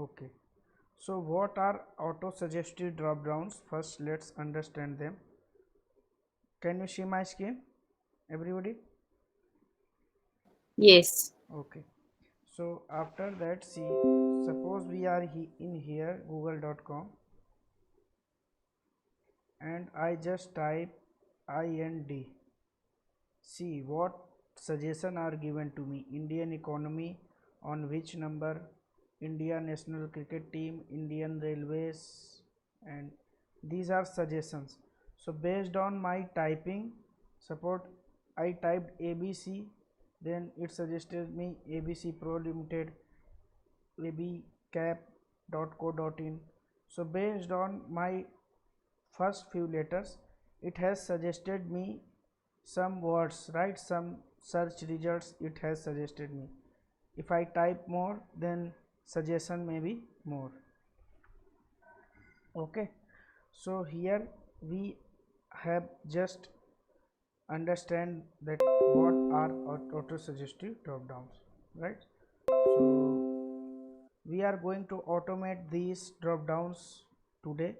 Okay, so what are auto suggested drop downs? First let's understand them. Can you see my screen, everybody? Yes. Okay, so after that, see, suppose we are in here google.com, and I just type IND. See what suggestion are given to me: Indian economy, on which number, India national cricket team, Indian railways, and these are suggestions. So based on my typing, suppose I typed ABC, then it suggested me ABC Pro Limited, abcap.co.in. So based on my first few letters, it has suggested me some words, right? Some search results it has suggested me. If I type more, then suggestion may be more. Okay, so here we have just understand that what are auto suggestive drop downs, right? So we are going to automate these drop downs today.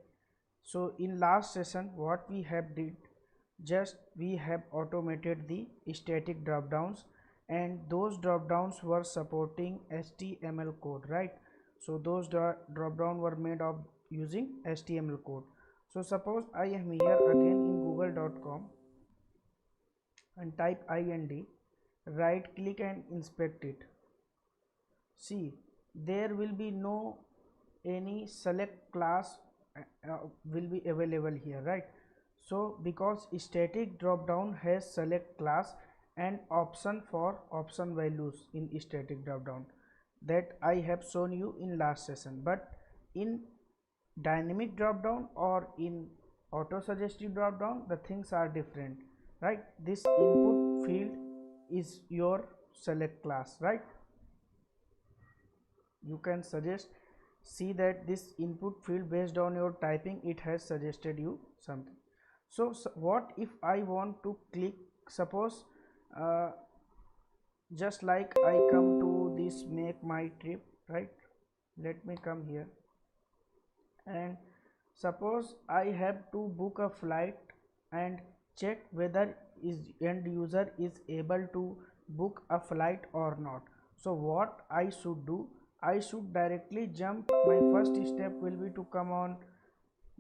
So in last session what we have did, just we have automated the static drop downs, and those drop downs were supporting HTML code, right? So those drop down were made of using HTML code. So suppose I am here again in google.com and type IND, right click and inspect it. See, there will be no any select class will be available here, right? So because static drop down has select class and option for option values in static drop down, that I have shown you in last session. But in dynamic drop down or in auto suggestive drop down, the things are different, right? This input field is your select class, right? You can suggest, see that this input field, based on your typing, it has suggested you something. So what if I want to click, suppose uh, just like I come to this make my trip, right? Let me come here, and suppose I have to book a flight and check whether is end user is able to book a flight or not. So what I should do, I should directly jump, my first step will be to come on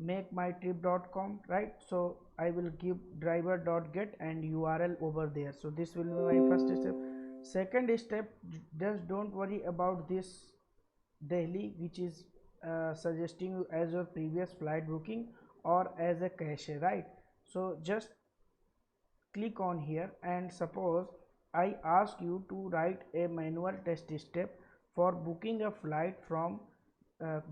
makemytrip.com, right? So I will give driver.get and URL over there. So this will be my first step. Second step, just don't worry about this Delhi, which is suggesting you as your previous flight booking or as a cache, right? So just click on here, and suppose I ask you to write a manual test step for booking a flight from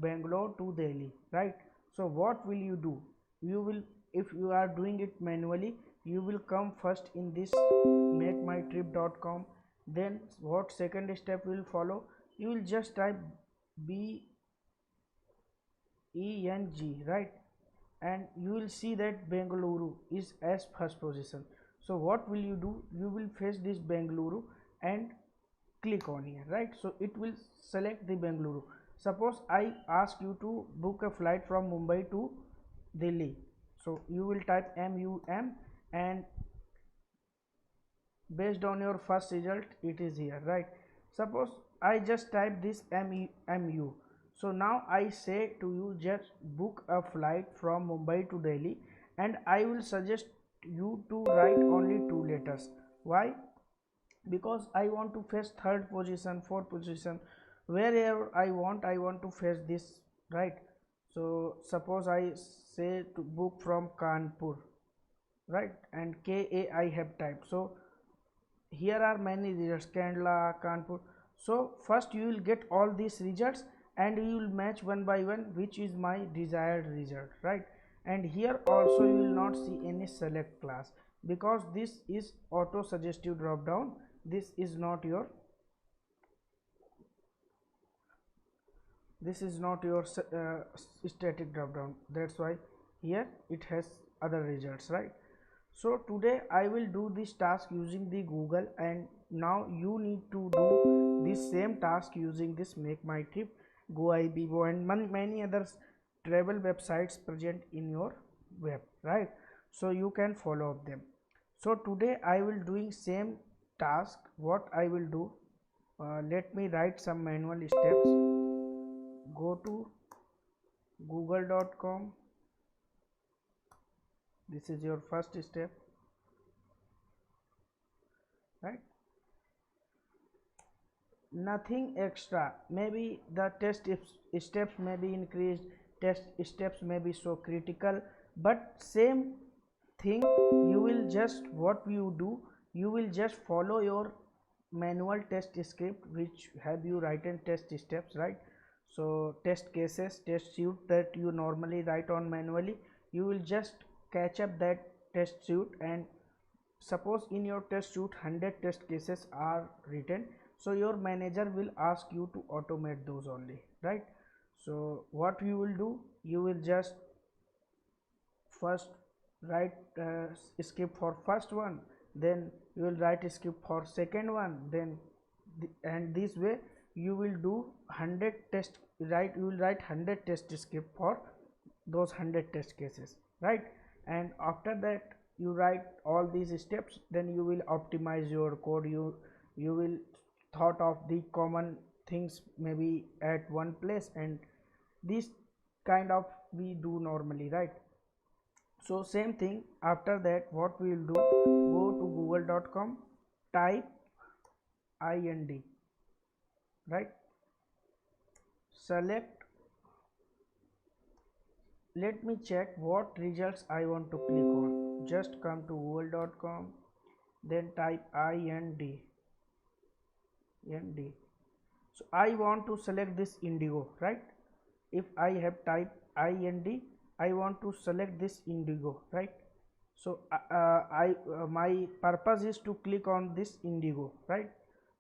Bangalore to Delhi, right? So what will you do? You will, if you are doing it manually, you will come first in this makemytrip.com. Then what second step will follow? You will just type B ENG, right? And you will see that Bengaluru is as first position. So what will you do? You will face this Bengaluru and click on here, right? So it will select the Bengaluru. Suppose I ask you to book a flight from Mumbai to Delhi. So you will type MUM, and based on your first result it is here, right? Suppose I just type this MU. So now I say to you, just book a flight from Mumbai to Delhi, and I will suggest you to write only two letters. Why? Because I want to face third position, fourth position, wherever I want to face this, right? So suppose I say to book from Kanpur, right? And KA I have typed. So here are many results: Kerala, Kanpur. So first you will get all these results, and you will match one by one which is my desired result, right? And here also you will not see any select class, because this is auto suggestive drop down. This is not your, this is not your static drop down. That's why here it has other results, right? So today I will do this task using the Google, and now you need to do this same task using this make my trip. GoIBibo, and many others travel websites present in your web, right? So you can follow up them. So today I will doing same task. What I will do, let me write some manual steps. Go to google.com. This is your first step, right? Nothing extra. Maybe the test steps may be increased, test steps may be so critical, but same thing. You will just, what you do, you will just follow your manual test script which have you written test steps, right? So test cases, test suite that you normally write on manually, you will just catch up that test suite. And suppose in your test suite 100 test cases are written, so your manager will ask you to automate those only, right? So what you will do, you will just first write script for first one, then you will write a script for second one, then and this way you will do 100 test, right? You will write 100 test script for those 100 test cases, right? And after that you write all these steps, then you will optimize your code. You will thought of the common things maybe at one place, and this kind of we do normally, right? So same thing, after that what we will do, go to google.com, type ind, right? Select, let me check what results I want to click on. Just come to google.com, then type ind. So I want to select this indigo, right? If I have typed ind, I want to select this indigo, right? So my purpose is to click on this indigo, right?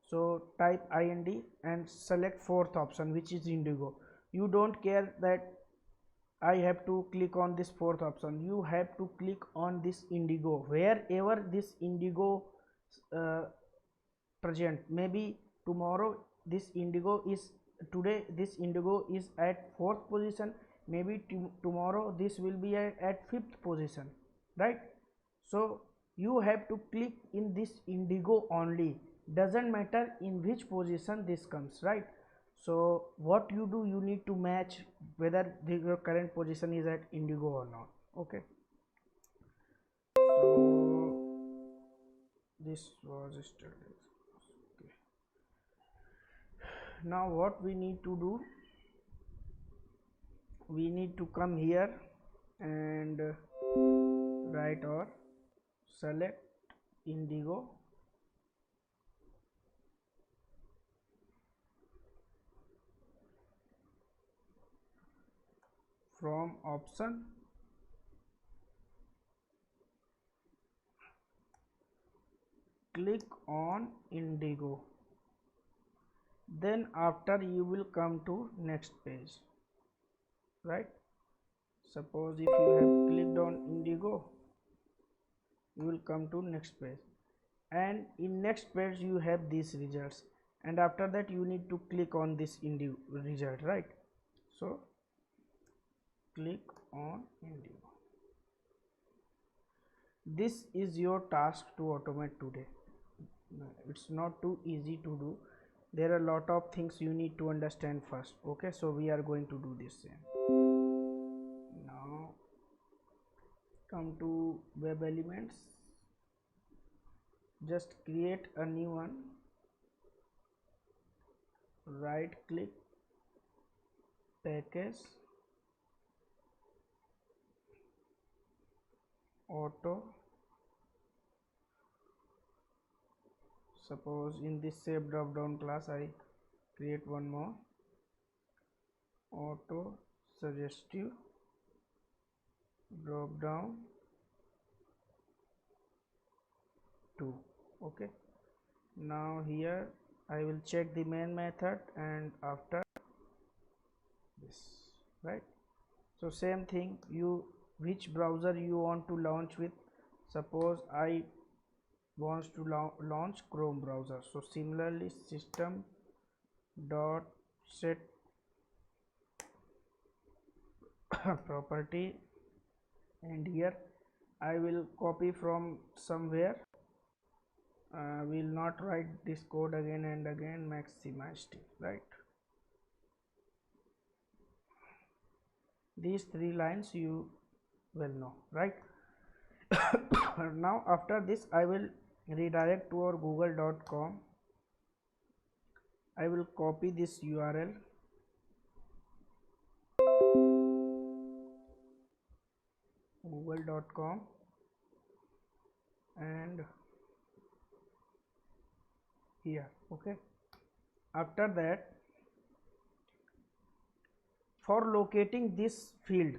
So type ind and select fourth option, which is indigo. You don't care that I have to click on this fourth option, you have to click on this indigo wherever this indigo uh, present. Maybe tomorrow this indigo is, today this indigo is at fourth position, maybe tomorrow this will be at fifth position, right? So you have to click in this indigo only, doesn't matter in which position this comes, right? So what you do, you need to match whether your current position is at indigo or not. Okay, so this was yesterday. Okay, now what we need to do, we need to come here and write or select indigo, from option click on indigo, then after you will come to next page, right? Suppose if you have clicked on indigo, you will come to next page, and in next page you have these results, and after that you need to click on this indigo result, right? So click on indigo. This is your task to automate today. It's not too easy to do, there are a lot of things you need to understand first. Okay, so we are going to do this same. Now come to web elements, just create a new one, right click, package, auto. Suppose in this shape drop down class I create one more, auto suggestive drop down 2. Okay, now here I will check the main method, and after this, right? So same thing, you which browser you want to launch with. Suppose I wants to launch Chrome browser, so similarly system dot set property, and here I will copy from somewhere. Will not write this code again and again. Maximize t, right? These 3 lines you will know, right? Now after this I will redirect to our google.com. I will copy this URL, google.com, and here. Okay, after that, for locating this field,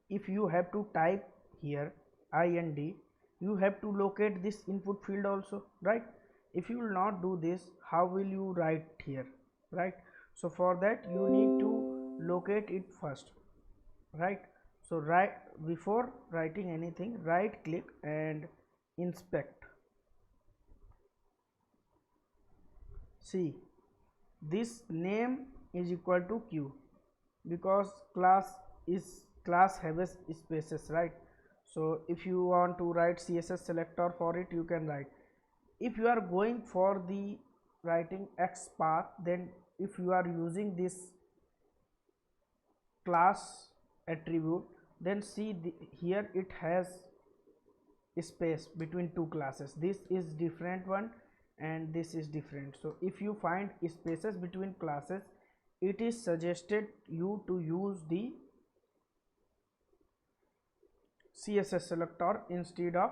if you have to type here IND, you have to locate this input field also, right? If you will not do this, how will you write here, right? So for that you need to locate it first, right? So before writing anything, right click and inspect. See, this name is equal to q, because class has spaces, right? So if you want to write CSS selector for it, you can write. If you are going for the writing XPath, then if you are using this class attribute, then see here it has space between two classes. This is different one and this is different. So if you find spaces between classes, it is suggested you to use the CSS selector instead of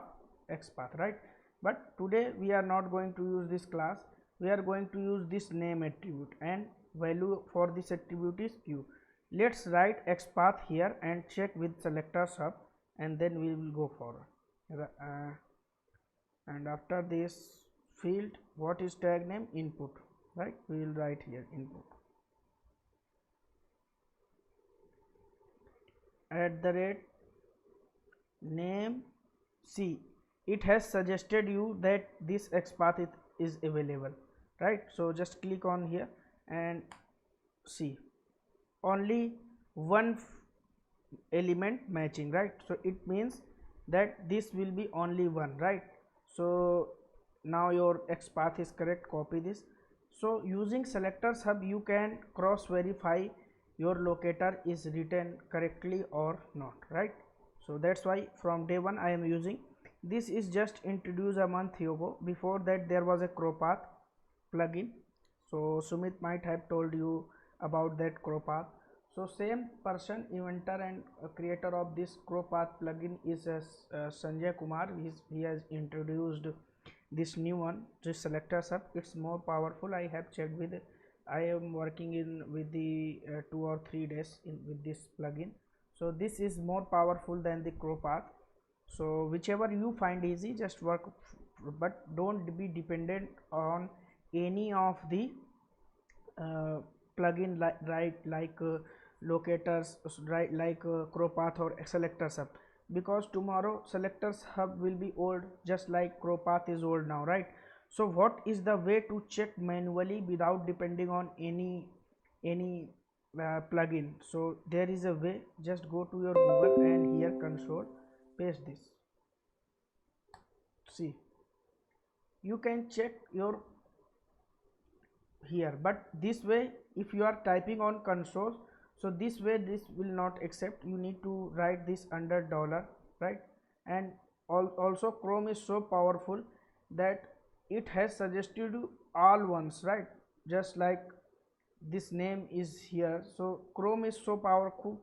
XPath, right? But today we are not going to use this class. We are going to use this name attribute, and value for this attribute is q. Let's write XPath here and check with selector sub, and then we will go forward. And after this field, what is tag name? Input, right? We will write here input @name. See, it has suggested you that this XPath is available, right? So just click on here and see, only one element matching, right? So it means that this will be only one, right? So now your XPath is correct. Copy this. So using selector sub, you can cross verify your locator is written correctly or not, right? So that's why from day one I am using this. Is just introduced a month ago. Before that there was a CrowPath plugin. So Sumit might have told you about that CrowPath. So same person, inventor and creator of this CrowPath plugin is Sanjay Kumar. He has introduced this new one, this selector sub. It's more powerful. I have checked with it. I am working in with the 2 or 3 days with this plugin. So this is more powerful than the CrowPath. So whichever you find easy, just work, but don't be dependent on any of the plugin like locators, right, like CrowPath or selector sub, because tomorrow selector sub will be old, just like CrowPath is old now, right? So what is the way to check manually without depending on any plugin? So there is a way. Just go to your Google and here console, paste this. See, you can check your here, but this way if you are typing on console, so this way this will not accept. You need to write this under dollar, right? And also Chrome is so powerful that it has suggested you all ones, right? Just like this name is here. So Chrome is so powerful.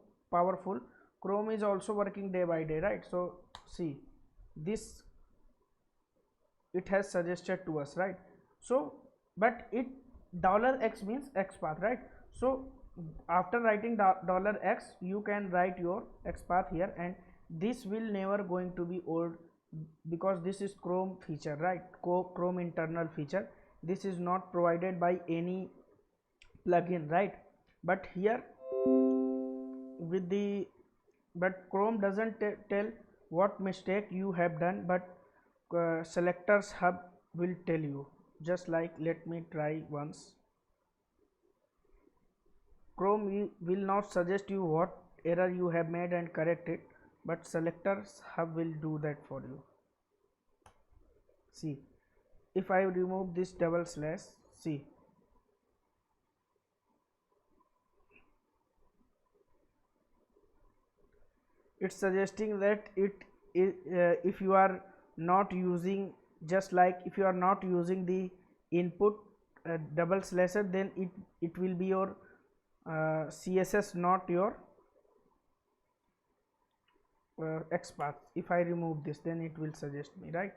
Chrome is also working day by day, right? So see, this it has suggested to us, right? So but it $x means XPath, right? So after writing $x, you can write your XPath here, and this will never going to be old, because this is Chrome feature, right? Chrome internal feature. This is not provided by any plugin, right? But here with the Chrome doesn't tell what mistake you have done, but selectors hub will tell you. Just like, let me try once. Chrome will not suggest you what error you have made and correct it, but selectors hub will do that for you. See, if I remove this double slash, see, it's suggesting that it is, if you are not using, just like if you are not using the input double slasher, then it will be your CSS, not your XPath. If I remove this, then it will suggest me, right?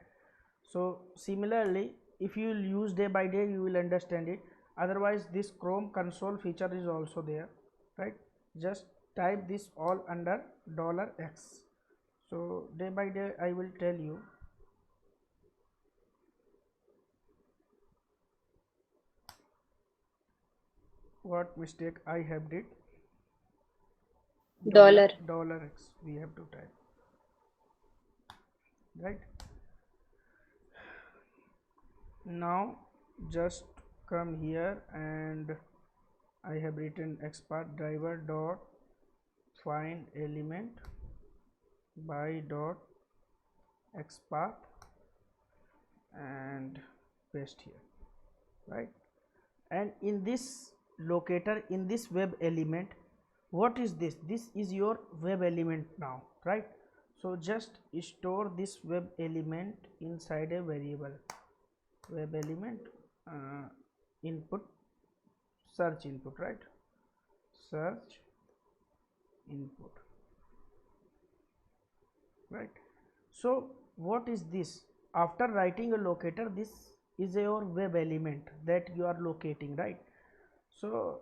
So similarly, if you will use day by day, you will understand it. Otherwise, this Chrome console feature is also there, right? Just type this all under $X. So day by day I will tell you what mistake I have did. $X we have to type, right? Now just come here and I have written XPath driver dot find element by dot XPath and paste here, right? And in this locator, in this web element, what is this? This is your web element now, right? So just store this web element inside a variable, web element input, search input, right? Search input, right? So what is this? After writing a locator, this is your web element that you are locating, right? So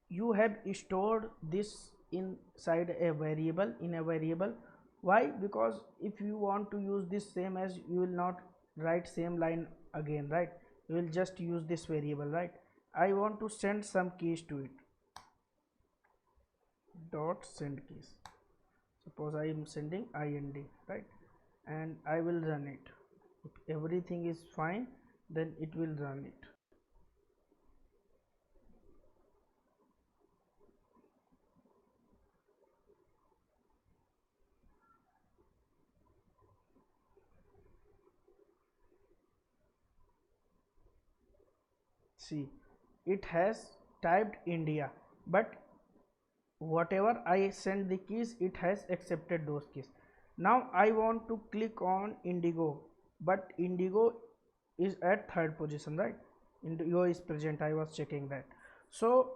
you have stored this inside a variable, in a variable. Why? Because if you want to use this same as, you will not write same line again, right? You will just use this variable, right? I want to send some keys to it, dot send keys. Suppose I am sending IND, right? And I will run it. If everything is fine, then it will run it. See, it has typed India, but whatever I send the keys, it has accepted those keys. Now I want to click on Indigo, but Indigo is at third position, right? Indigo is present, I was checking that. So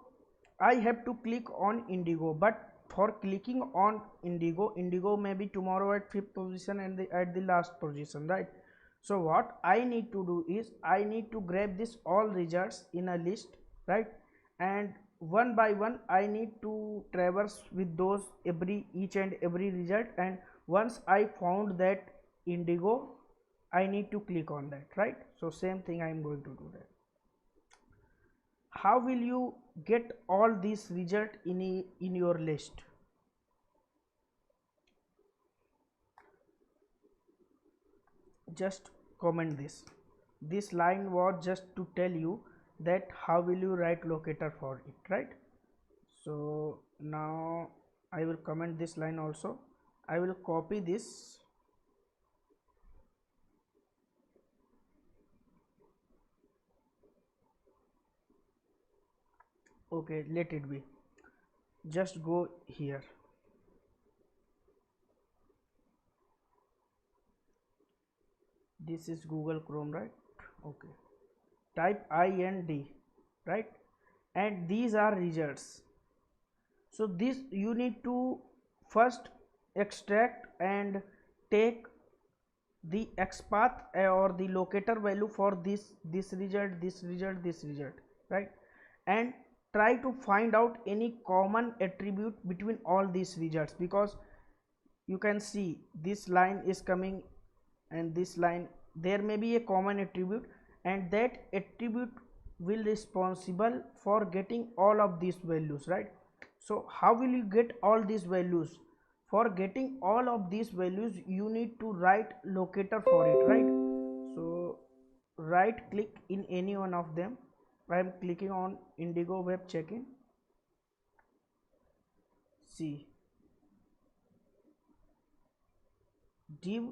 I have to click on Indigo, but for clicking on Indigo, Indigo may be tomorrow at fifth position and at the last position, right? So what I need to do is, I need to grab this all results in a list, right? And one by one I need to traverse with those each and every result, and once I found that Indigo, I need to click on that, right? So same thing I am going to do that. How will you get all these result in your list? Just comment this line was just to tell you that how will you write locator for it, right? So now I will comment this line also. I will copy this, okay, let it be. Just go here, this is Google Chrome, right? Okay, type IND, right? And these are results. So this you need to first extract and take the XPath or the locator value for this result, this result, this result, right? And try to find out any common attribute between all these results, because you can see this line is coming and this line, there may be a common attribute, and that attribute will responsible for getting all of these values, right? So how will you get all these values? For getting all of these values, you need to write locator for it, right? So right click in any one of them. I am clicking on Indigo Web Check-in. See, div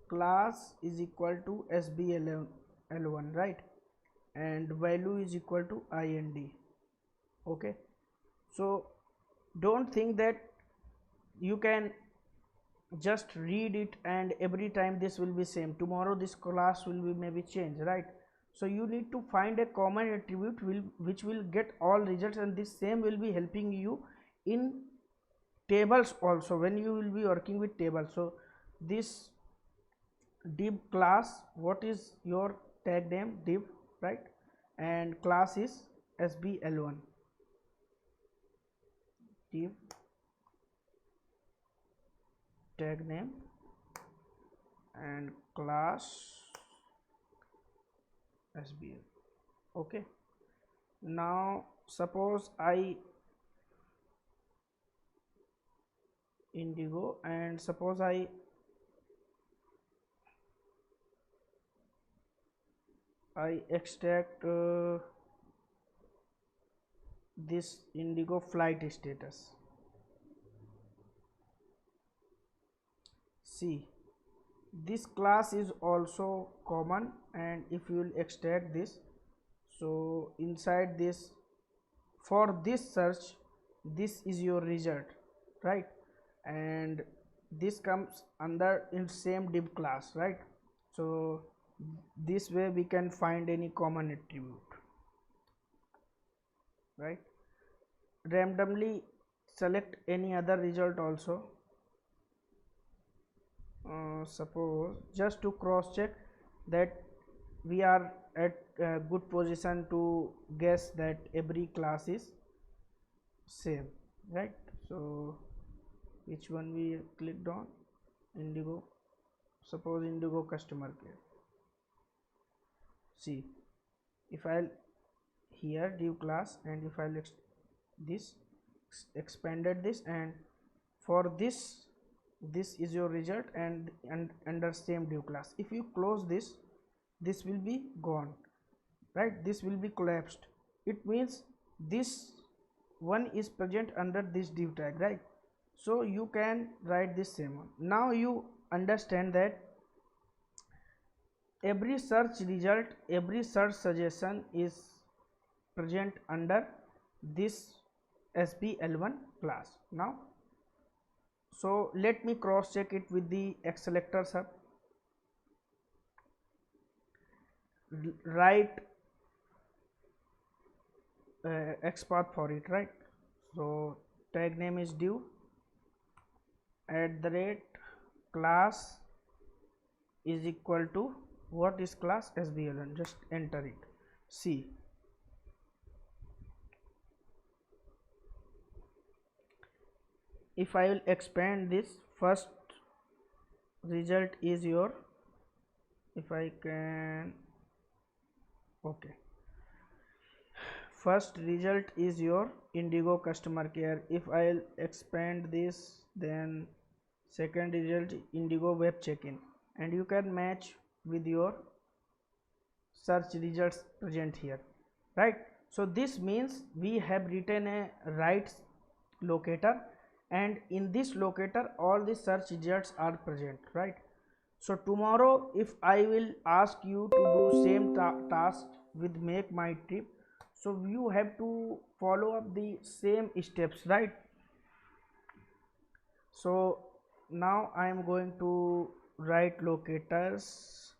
class is equal to sbl1, right, and value is equal to ind. Okay, so don't think that you can just read it and every time this will be same. Tomorrow this class will be maybe changed, right? So you need to find a common attribute which will get all results, and this same will be helping you in tables also when you will be working with tables. So this div class, what is your tag name? Div, right, and class is sbl1. Div tag name and class sbl. Okay, now suppose I indigo, and suppose I extract this indigo flight status. See, this class is also common, and if you will extract this, so inside this, for this search, this is your result, right, and this comes under in same div class, right? So this way we can find any common attribute, right? Randomly select any other result also. Suppose just to cross check that we are at a good position to guess that every class is same, right? So which one we clicked on? Indigo. Suppose indigo customer care. See, if I'll here div class, and if I'll this expanded this, and for this is your result, and under same div class. If you close this, this will be gone, right? This will be collapsed. It means this one is present under this div tag, right? So you can write this same one. Now you understand that every search result, every search suggestion is present under this sbl1 class. Now, so let me cross check it with the xselector sub. Write xpath for it, right? So tag name is div @class is equal to, what is class? sbl1. Just enter it. See, if I will expand this, first result is your, if I can, okay, first result is your indigo customer care. If I'll expand this, then second result indigo web check-in, and you can match with your search results present here, right? So this means we have written a right locator, and in this locator all the search results are present, right? So tomorrow if I will ask you to do same task with make my trip, so you have to follow up the same steps, right? So now I am going to write locators,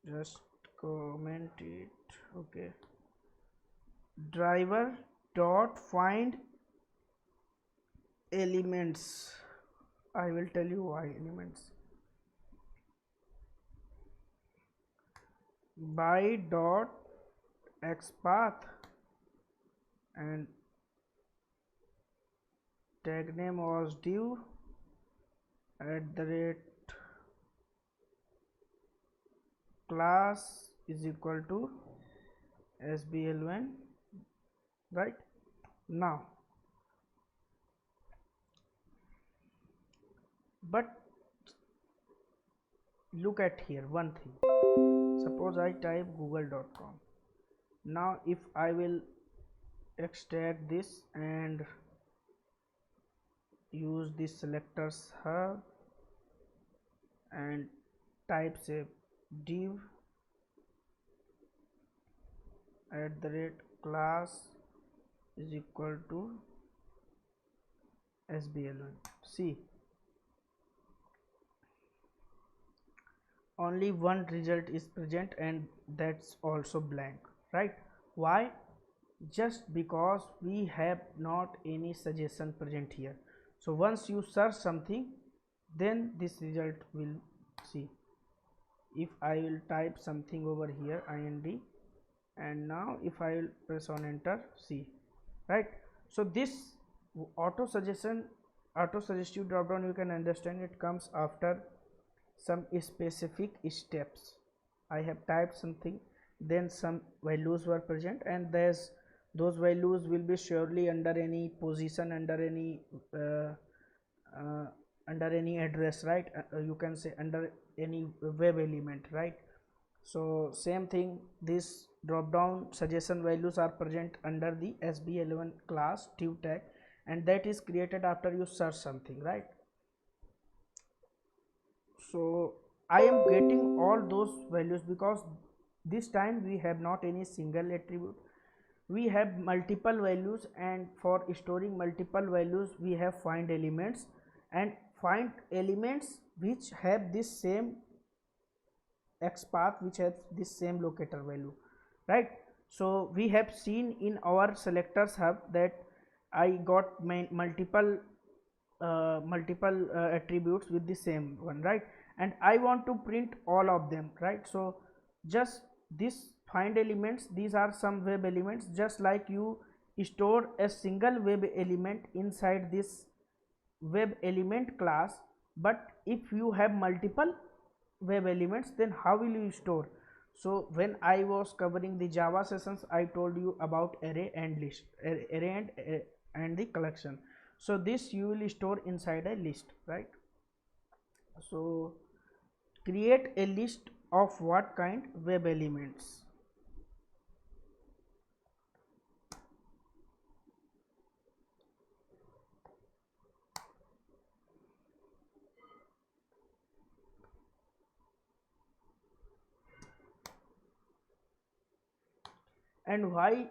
just comment it. Okay, driver dot find elements. I will tell you why elements. By dot xpath, and tag name was div @class is equal to sbl1, right? Now, but look at here one thing. Suppose I type google.com. now if I will extract this and use this selectors hub and type say div at the rate class is equal to sbl1. See, only one result is present and that's also blank, right? Why? Just because we have not any suggestion present here. So once you search something, then this result will see. If I will type something over here ind, and now if I will press on enter, see, right? So this auto suggestive drop down, you can understand it comes after some specific steps. I have typed something, then some values were present, and there's those values will be surely under any position, uh, uh, under any address, right? You can say under any web element, right? So same thing, this drop down suggestion values are present under the sb11 class div tag, and that is created after you search something, right? So I am getting all those values because this time we have not any single attribute, we have multiple values, and for storing multiple values we have find elements, and find elements which have this same xpath, which has this same locator value, right? So we have seen in our selectors hub that I got multiple attributes with the same one, right? And I want to print all of them, right? So just this find elements, these are some web elements, just like you store a single web element inside this web element class, but if you have multiple web elements, then how will you store? So when I was covering the Java sessions, I told you about array and list, array and the collection. So this you will store inside a list, right? So create a list of what kind? Web elements. And why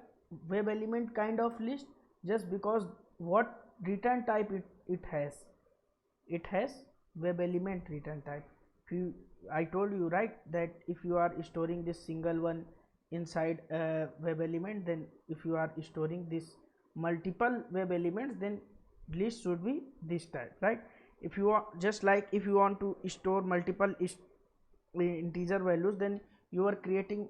web element kind of list? Just because what return type it has? It has web element return type. If you, I told you, right, that if you are storing this single one inside a web element, then if you are storing this multiple web elements, then list should be this type, right? If you are just like if you want to store multiple integer values, then you are creating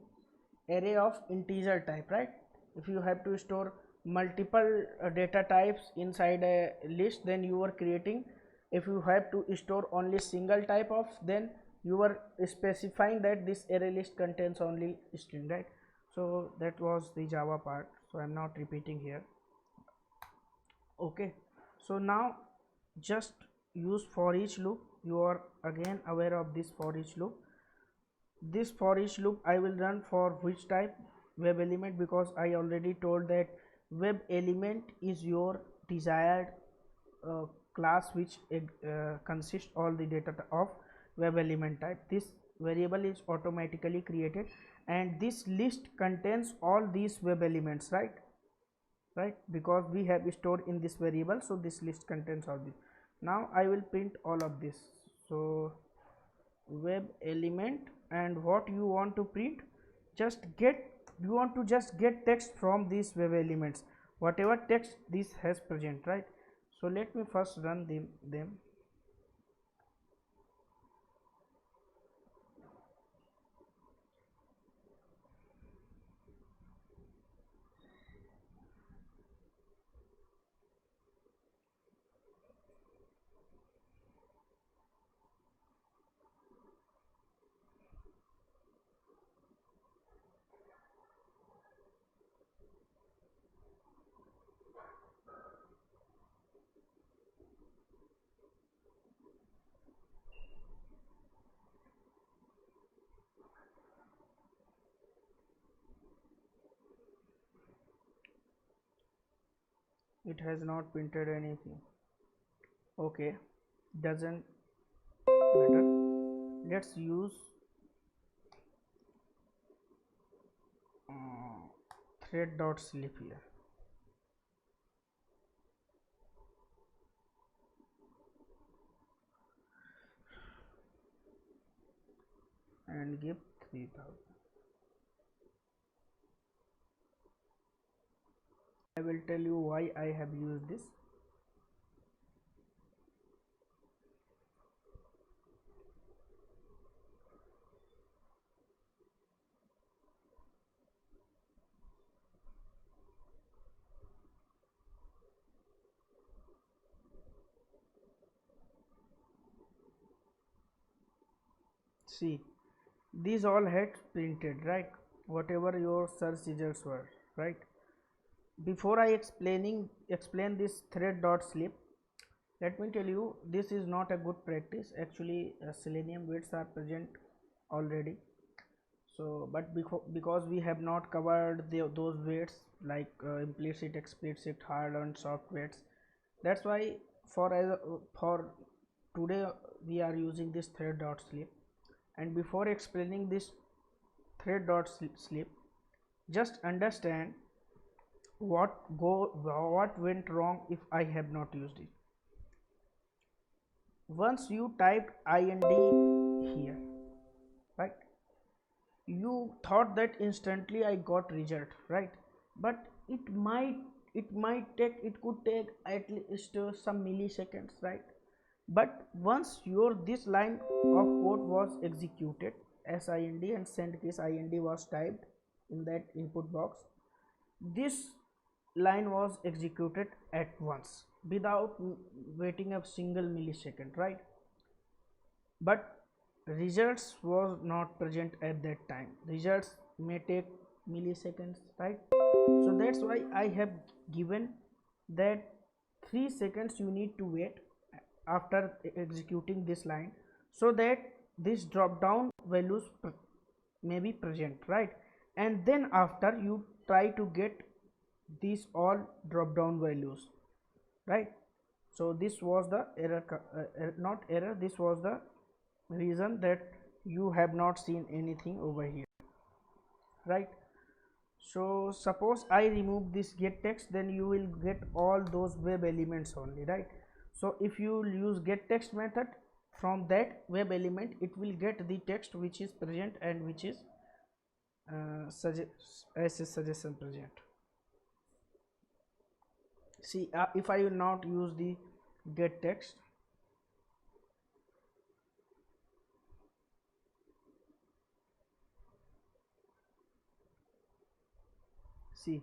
array of integer type, right? If you have to store multiple data types inside a list, then you are creating, if you have to store only single type of, then you are specifying that this array list contains only string, right? So that was the Java part, so I'm not repeating here. Okay, so now just use for each loop. You are again aware of this for each loop. This for each loop I will run for which type? Web element, because I already told that web element is your desired uh, class which consists all the data of web element type. This variable is automatically created, and this list contains all these web elements, right, because we have stored in this variable, so this list contains all this. Now I will print all of this. So web element, and what you want to print, just get, you want to just get text from these web elements, whatever text this has present, right? So let me first run them. It has not printed anything. Okay, doesn't matter. Let's use uh, thread dot slip here and give 3000. I will tell you why I have used this. See, these all had printed, right? Whatever your search results were, right? Before I explain this thread dot slip, let me tell you this is not a good practice. Actually, selenium weights are present already. So, but because we have not covered those weights like implicit, explicit, hard and soft weights, that's why for today we are using this thread dot slip. And before explaining this thread dot slip, just understand what went wrong if I have not used it. Once you typed ind here, right, you thought that instantly I got result, right? But it could take at least some milliseconds, right? But once your this line of code was executed, SIND and send case IND was typed in that input box, this line was executed at once without waiting a single millisecond, right? But results was not present at that time. Results may take milliseconds, right? So that's why I have given that 3 seconds you need to wait after executing this line, so that this drop down values may be present, right? And then after you try to get these all drop down values, right? So this was the error, not error, this was the reason that you have not seen anything over here, right? So suppose I remove this get text, then you will get all those web elements only, right? So if you use get text method, from that web element it will get the text which is present and which is as a suggestion present. See, if I will not use the get text, see,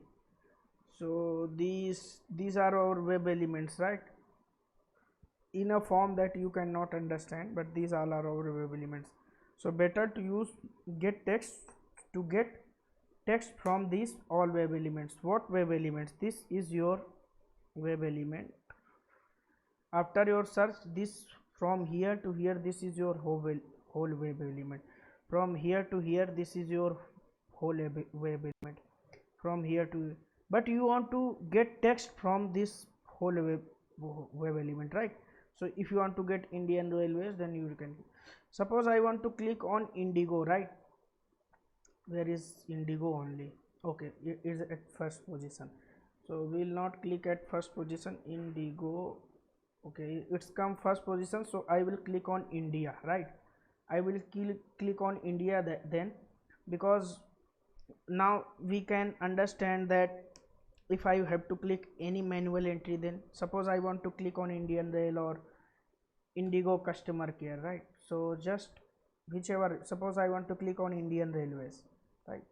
so these are our web elements, right? In a form that you cannot understand, but these all are our web elements. So better to use get text to get text from these all web elements. What web elements? This is your web element. After your search, this from here to here, this is your whole web element. From here to here, this is your whole web element. From here to, but you want to get text from this whole web element, right? So if you want to get Indian Railways, then you can. Suppose I want to click on Indigo, right? Where is Indigo only? Okay, it is at first position. So we will not click at first position. Indigo, okay, it's come first position, so I will click on India, right? I will click on India then, because now we can understand that if I have to click any manual entry, then suppose I want to click on Indian Rail or Indigo customer care, right? So just whichever, suppose I want to click on Indian Railways, right?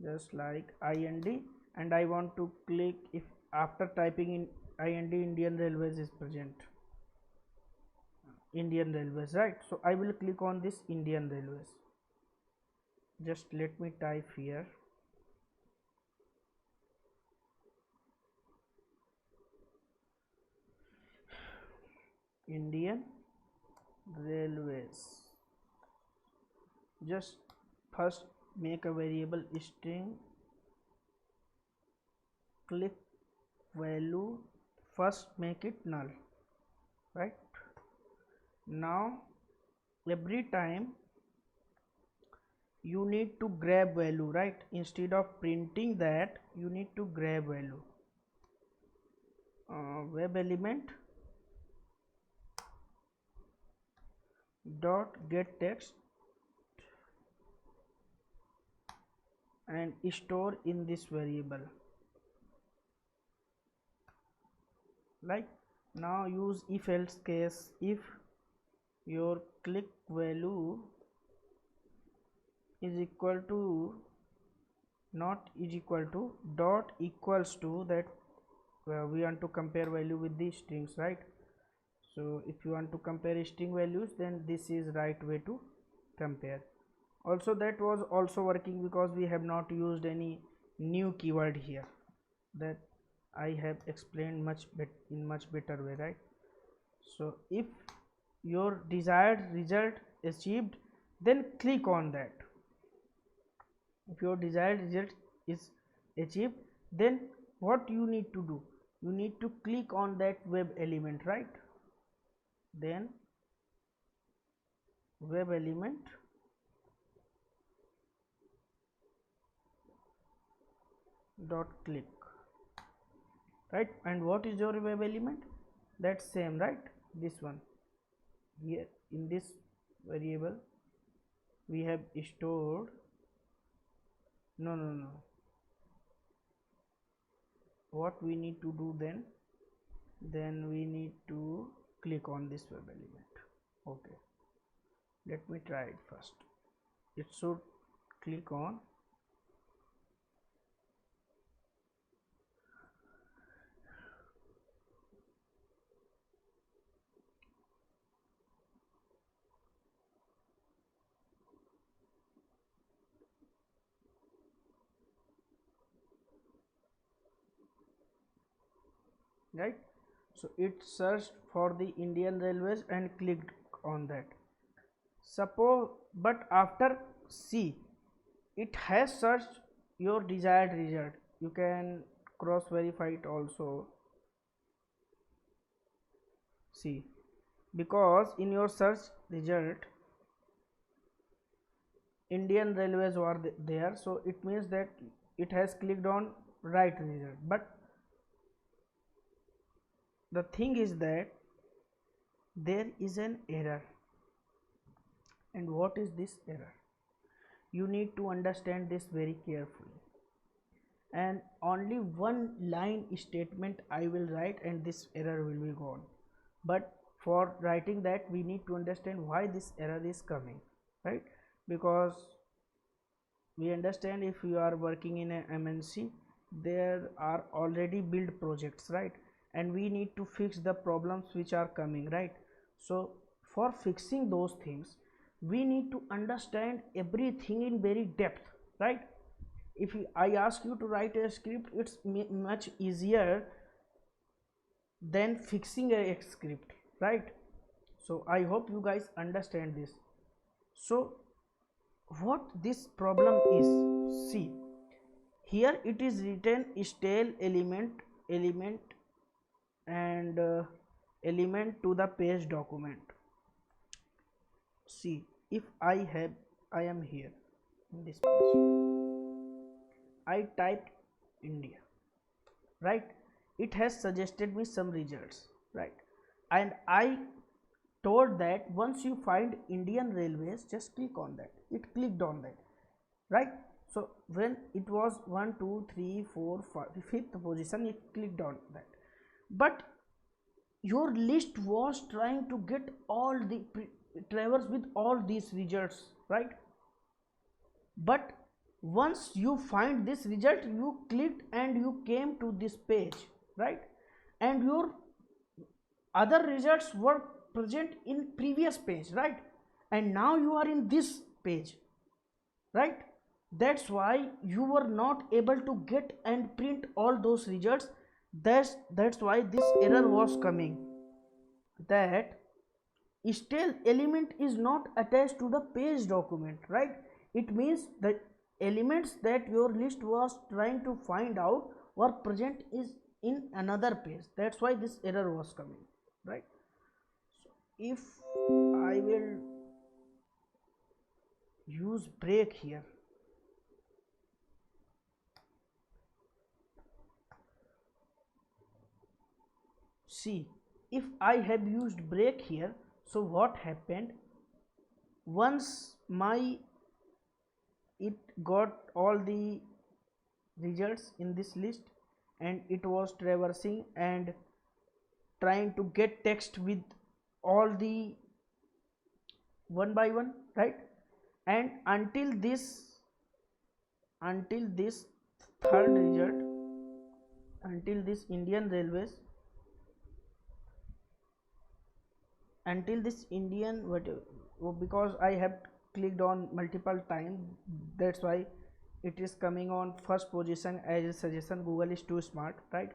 Just like IND, and I want to click, if after typing in IND, Indian Railways is present, Indian Railways, right? So I will click on this Indian Railways. Just let me type here Indian Railways. Just first make a variable string click value, first make it null, right? Now every time you need to grab value, right? Instead of printing that, you need to grab value. Web element dot get text and store in this variable. Like now use if else case. If your click value is equal to not is equal to dot equals to that, we want to compare value with the strings, right? So if you want to compare string values, then this is right way to compare. Also that was also working because we have not used any new keyword here, that I have explained in much better way, right? So if your desired result achieved, then click on that. If your desired result is achieved, then what you need to do, you need to click on that web element, right? Then web element dot click, right? And what is your web element? That's same, right? This one here in this variable we have stored, no, what we need to do then we need to click on this web element. Okay, let me try it first. It should click on, right? So it searched for the Indian Railways and clicked on that. Suppose, but after C, it has searched your desired result. You can cross verify it also. See, because in your search result Indian Railways were there, so it means that it has clicked on right result. But the thing is that there is an error. And what is this error? You need to understand this very carefully. And only one line statement I will write and this error will be gone. But for writing that, we need to understand why this error is coming, right? Because we understand if you are working in a MNC, there are already built projects, right? And we need to fix the problems which are coming, right? So for fixing those things, we need to understand everything in very depth, right? If I ask you to write a script, it's much easier than fixing a script, right? So I hope you guys understand this. So what this problem is, see, here it is written stale element and element to the page document. See, if I am here in this page, I typed India, right? It has suggested me some results, right? And I told that once you find Indian Railways, just click on that. It clicked on that, right? So when it was 1 2 3 4 5 fifth position, it clicked on that. But your list was trying to get all the traverse with all these results, right? But once you find this result, you clicked and you came to this page, right? And your other results were present in previous page, right? And now you are in this page, right? That's why you were not able to get and print all those results. That's why this error was coming, that stale element is not attached to the page document, right? It means that elements that your list was trying to find out were present is in another page. That's why this error was coming, right? if I will use break here, see, if I have used break here, so what happened, once my it got all the results in this list and it was traversing and trying to get text with all the one by one, right? And until this third result, until this Indian Railways, until this Indian whatever, because I have clicked on multiple times, that's why it is coming on first position as a suggestion. Google is too smart, right?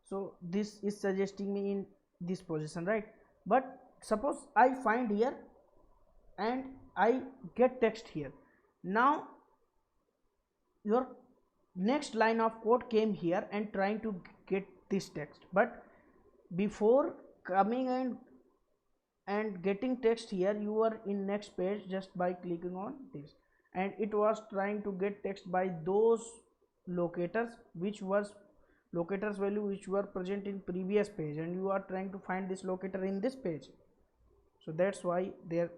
So this is suggesting me in this position, right? But suppose I find here and I get text here. Now your next line of code came here and trying to get this text, but before coming and getting text here, you are in next page just by clicking on this, and it was trying to get text by those locators which was locators value which were present in previous page, and you are trying to find this locator in this page. So that's why their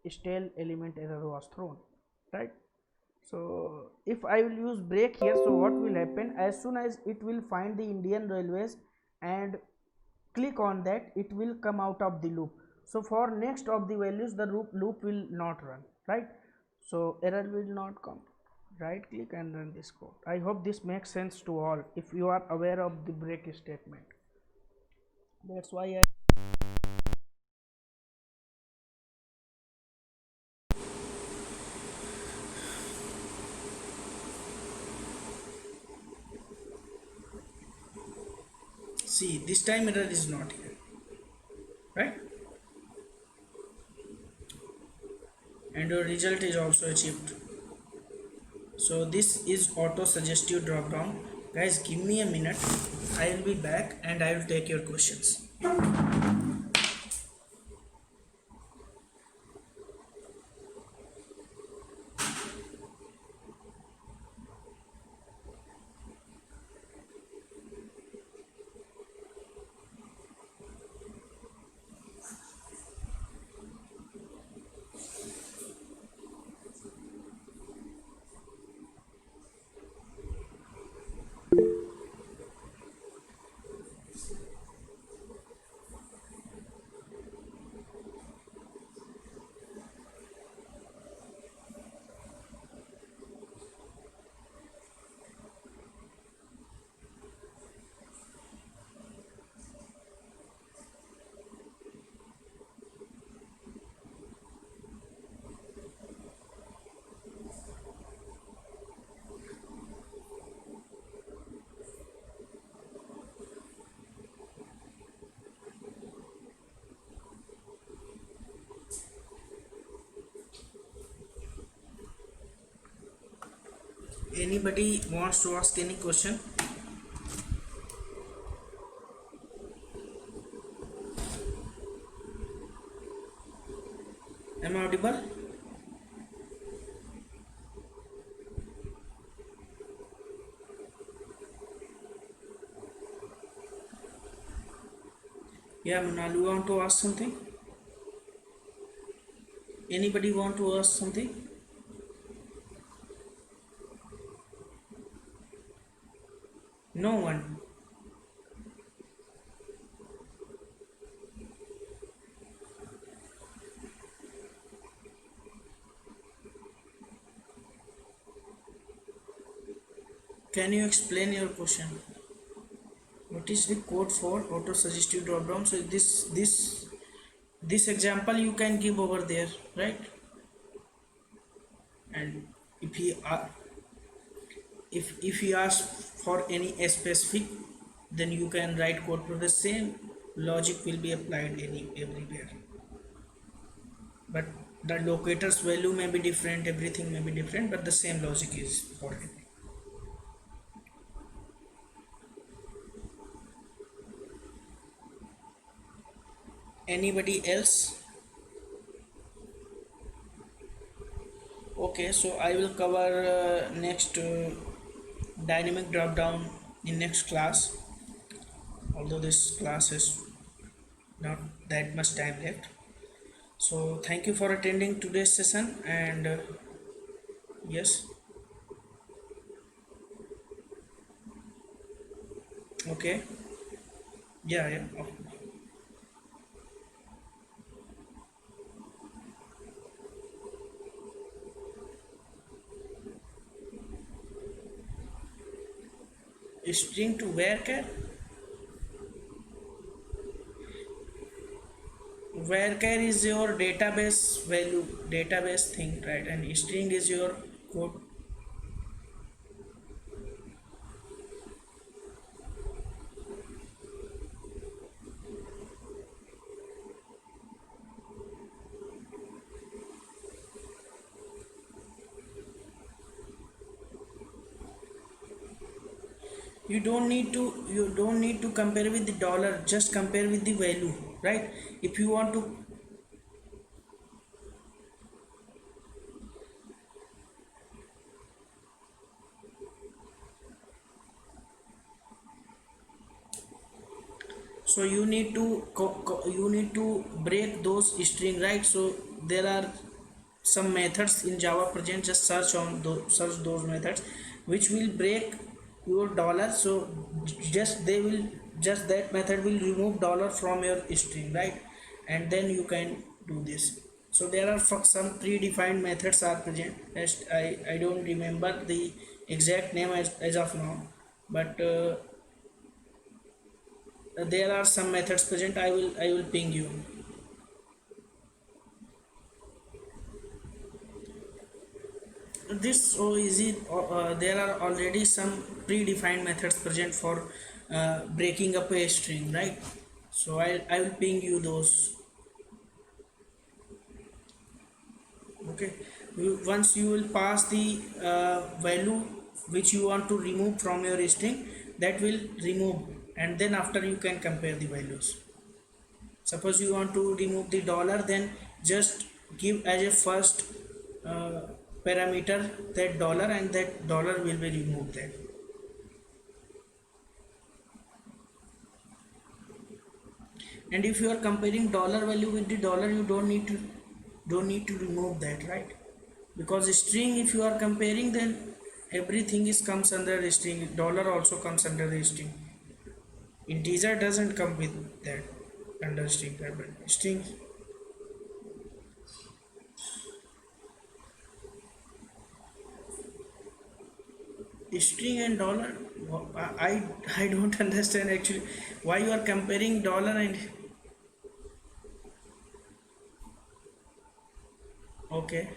stale element error was thrown, right? So if I will use break here, so what will happen, as soon as it will find the Indian Railways and click on that, it will come out of the loop. So for next of the values, the loop will not run, right? So error will not come. Right click and run this code. I hope this makes sense to all if you are aware of the break statement. That's why I see this time error is not here, right? And your result is also achieved. So this is auto suggestive drop down. Guys, give me a minute, I will be back and I will take your questions. Anybody wants to ask any question? Am I audible? Yeah, Manal, you want to ask something? Anybody want to ask something? No one. Can you explain your question? What is the code for auto suggestive drop down? So this example you can give over there, right? And if he asks for any specific, then you can write code for the same logic will be applied everywhere, but the locator's value may be different, everything may be different, but the same logic is for it. Anybody else? Okay, so I will cover next dynamic drop down in next class, although this class is not that much time left. So thank you for attending today's session, and yes. Okay. Yeah, yeah. String to where? Varchar is your database value, database thing, right? And string is your code. You don't need to compare with the dollar, just compare with the value, right? If you want to, so you need to break those string, right? So there are some methods in Java present. Just search those methods which will break your dollar. So just that method will remove dollar from your string, right? And then you can do this. So there are some predefined methods are present. I don't remember the exact name as of now, but there are some methods present. I will ping you. This so easy. There are already some predefined methods present for breaking up a string, right? So I will ping you those. Okay. Once you will pass the value which you want to remove from your string, that will remove, and then after you can compare the values. Suppose you want to remove the dollar, then just give as a first uh, parameter that dollar, and that dollar will be removed there. And if you are comparing dollar value with the dollar, you don't need to remove that, right? Because string, if you are comparing, then everything is comes under the string. Dollar also comes under the string. Integer doesn't come with that under string, but string. String and dollar, I don't understand actually why you are comparing dollar and. Okay.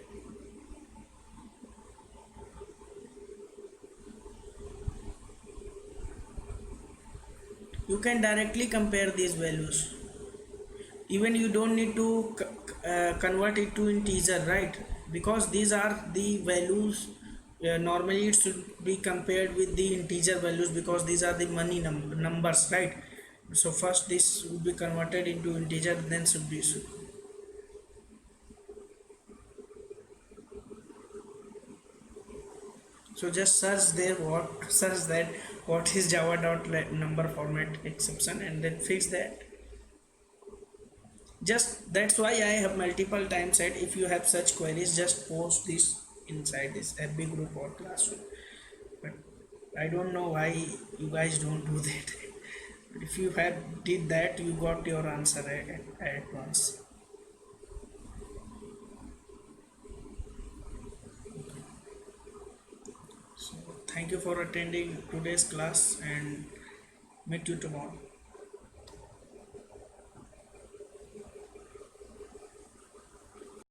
You can directly compare these values. Even you don't need to convert it to integer, right? Because these are the values. Normally it should be compared with the integer values, because these are the money numbers, right? So first this will be converted into integer, then should be so just search there, search that what is java dot number format exception, and then fix that. Just that's why I have multiple times said, if you have such queries, just post this inside this FB group or classroom. But I don't know why you guys don't do that. But if you have did that, you got your answer at once. So thank you for attending today's class, and meet you tomorrow.